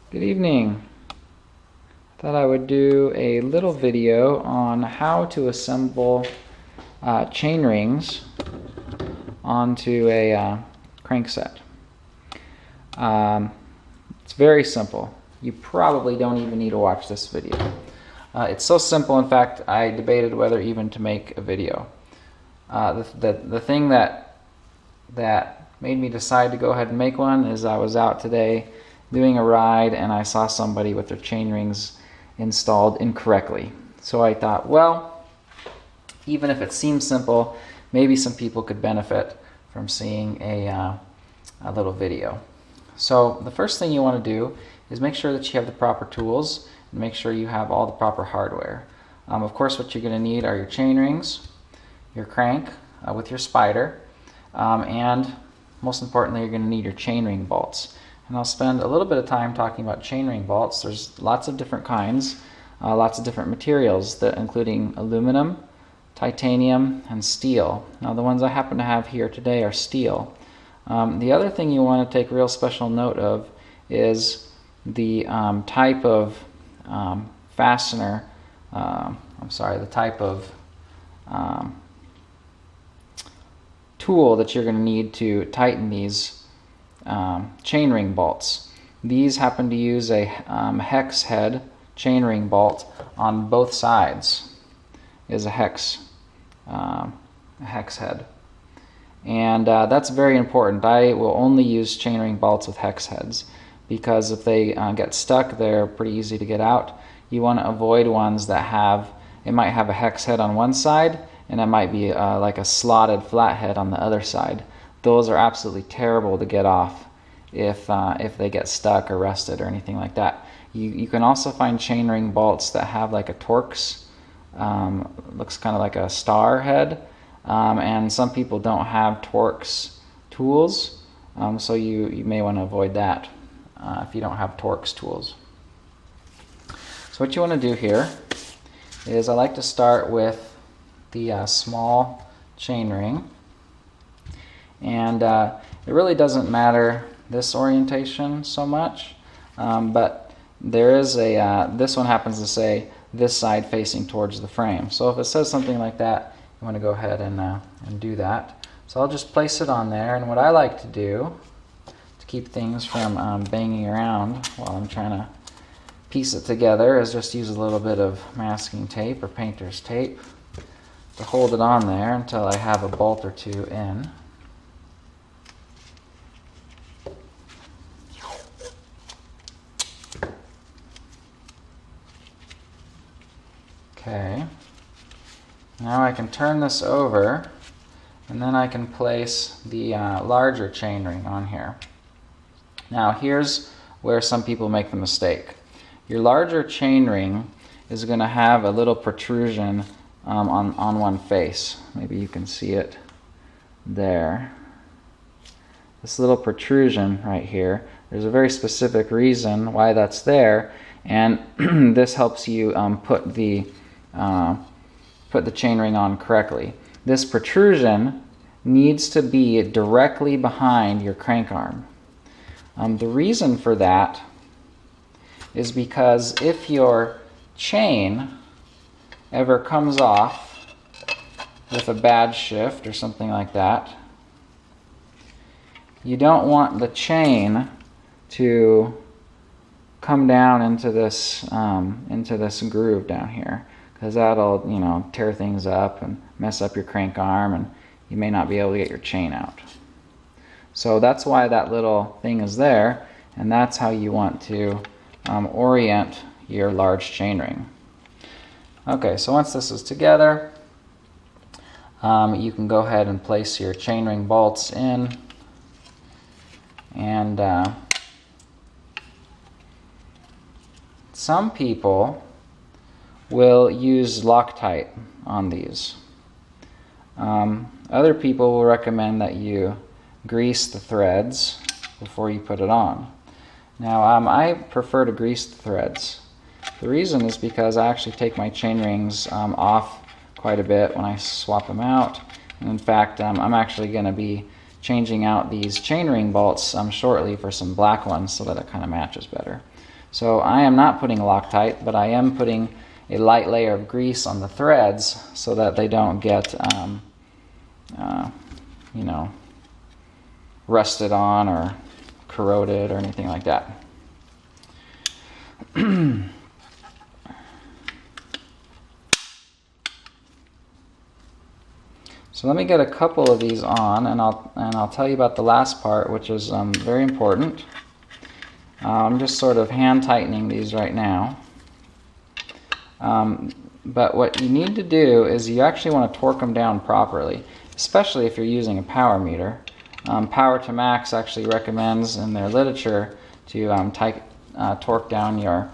Good evening. Thought I would do a little video on how to assemble chain rings onto a crankset. It's very simple. You probably don't even need to watch this video. It's so simple, in fact, I debated whether even to make a video. The thing that made me decide to go ahead and make one is I was out today doing a ride and I saw somebody with their chain rings installed incorrectly. So I thought, well, even if it seems simple, maybe some people could benefit from seeing a little video. So the first thing you want to do is make sure that you have the proper tools and make sure you have all the proper hardware. Of course, what you're going to need are your chain rings, your crank with your spider, and most importantly, you're going to need your chainring bolts. And I'll spend a little bit of time talking about chainring bolts. There's lots of different kinds, lots of different materials, including aluminum, titanium, and steel. Now the ones I happen to have here today are steel. The other thing you want to take real special note of is the type of fastener, the type of tool that you're going to need to tighten these chainring bolts. These happen to use a hex head chainring bolt on both sides. Is a hex head, and that's very important. I will only use chainring bolts with hex heads because if they get stuck, they're pretty easy to get out. You want to avoid ones that might have a hex head on one side and it might be like a slotted flathead on the other side. Those are absolutely terrible to get off if they get stuck or rusted or anything like that. You can also find chainring bolts that have like a Torx, looks kind of like a star head, and some people don't have Torx tools, so you may want to avoid that if you don't have Torx tools. So what you want to do here is I like to start with the small chain ring, and it really doesn't matter this orientation so much, but there is this one happens to say this side facing towards the frame. So if it says something like that, you want to go ahead and do that. So I'll just place it on there, and what I like to do to keep things from banging around while I'm trying to piece it together is just use a little bit of masking tape or painter's tape to hold it on there until I have a bolt or two in. Okay, now I can turn this over and then I can place the larger chain ring on here. Now here's where some people make the mistake. Your larger chain ring is going to have a little protrusion on one face. Maybe you can see it there. This little protrusion right here, there's a very specific reason why that's there, and this helps you put the chain ring on correctly. This protrusion needs to be directly behind your crank arm. The reason for that is because if your chain ever comes off with a bad shift or something like that, you don't want the chain to come down into this groove down here, because that'll tear things up and mess up your crank arm, and you may not be able to get your chain out. So that's why that little thing is there, and that's how you want to orient your large chain ring. Okay, so once this is together, you can go ahead and place your chainring bolts in, and some people will use Loctite on these. Other people will recommend that you grease the threads before you put it on. Now I prefer to grease the threads. The reason is because I actually take my chain rings off quite a bit when I swap them out. And in fact, I'm actually going to be changing out these chainring bolts shortly for some black ones so that it kind of matches better. So I am not putting Loctite, but I am putting a light layer of grease on the threads so that they don't get, you know, rusted on or corroded or anything like that. So let me get a couple of these on, and I'll tell you about the last part, which is very important. I'm just sort of hand tightening these right now. But what you need to do is you actually want to torque them down properly, especially if you're using a power meter. Power to Max actually recommends in their literature to torque down your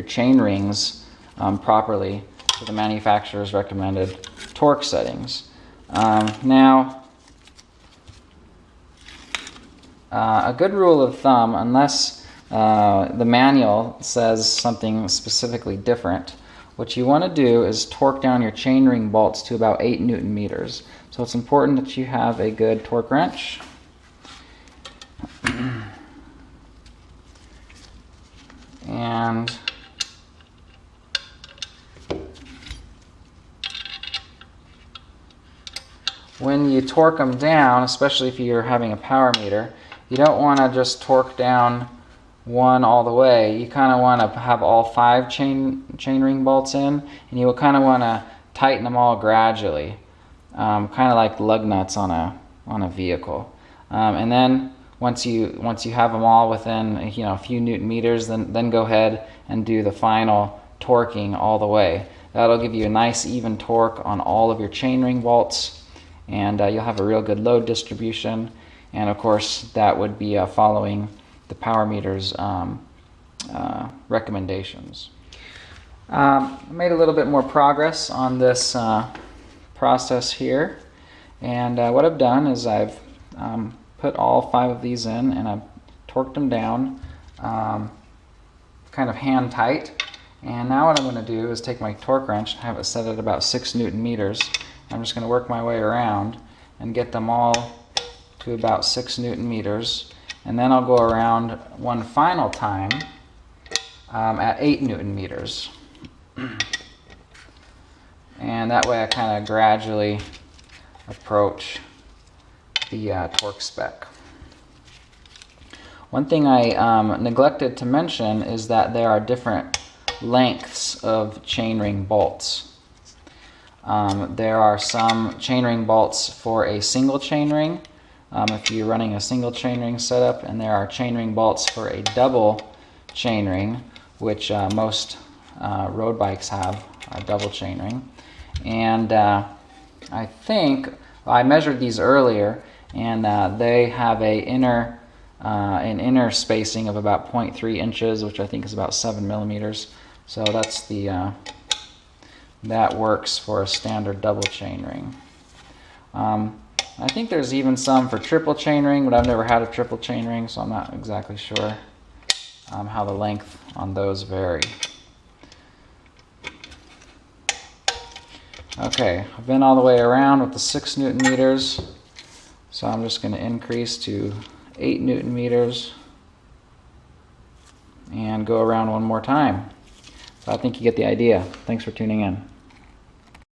chain rings properly to the manufacturer's recommended torque settings. Now, a good rule of thumb, unless the manual says something specifically different, what you want to do is torque down your chainring bolts to about 8 Newton meters. So it's important that you have a good torque wrench. And when you torque them down, especially if you're having a power meter, you don't want to just torque down one all the way. You kind of want to have all 5 chainring bolts in, and you will kind of want to tighten them all gradually, kind of like lug nuts on a vehicle. And then once you have them all within a few Newton meters, then go ahead and do the final torquing all the way. That'll give you a nice even torque on all of your chainring bolts, and you'll have a real good load distribution. And of course, that would be following the power meter's recommendations. I made a little bit more progress on this process here, and what I've done is I've put all 5 of these in, and I've torqued them down kind of hand tight. And now what I'm going to do is take my torque wrench and have it set at about 6 Newton meters. I'm just going to work my way around and get them all to about 6 Newton meters, and then I'll go around one final time at 8 Newton meters. And that way I kind of gradually approach the torque spec. One thing I neglected to mention is that there are different lengths of chainring bolts. There are some chainring bolts for a single chainring, if you're running a single chainring setup, and there are chainring bolts for a double chainring, which most road bikes have a double chainring. And I think I measured these earlier, and they have an inner spacing of about 0.3 inches, which I think is about 7 millimeters. So that's that works for a standard double chainring. I think there's even some for triple chainring, but I've never had a triple chainring, so I'm not exactly sure how the length on those vary. Okay, I've been all the way around with the 6 Newton meters, so I'm just going to increase to 8 Newton meters and go around one more time. So I think you get the idea. Thanks for tuning in.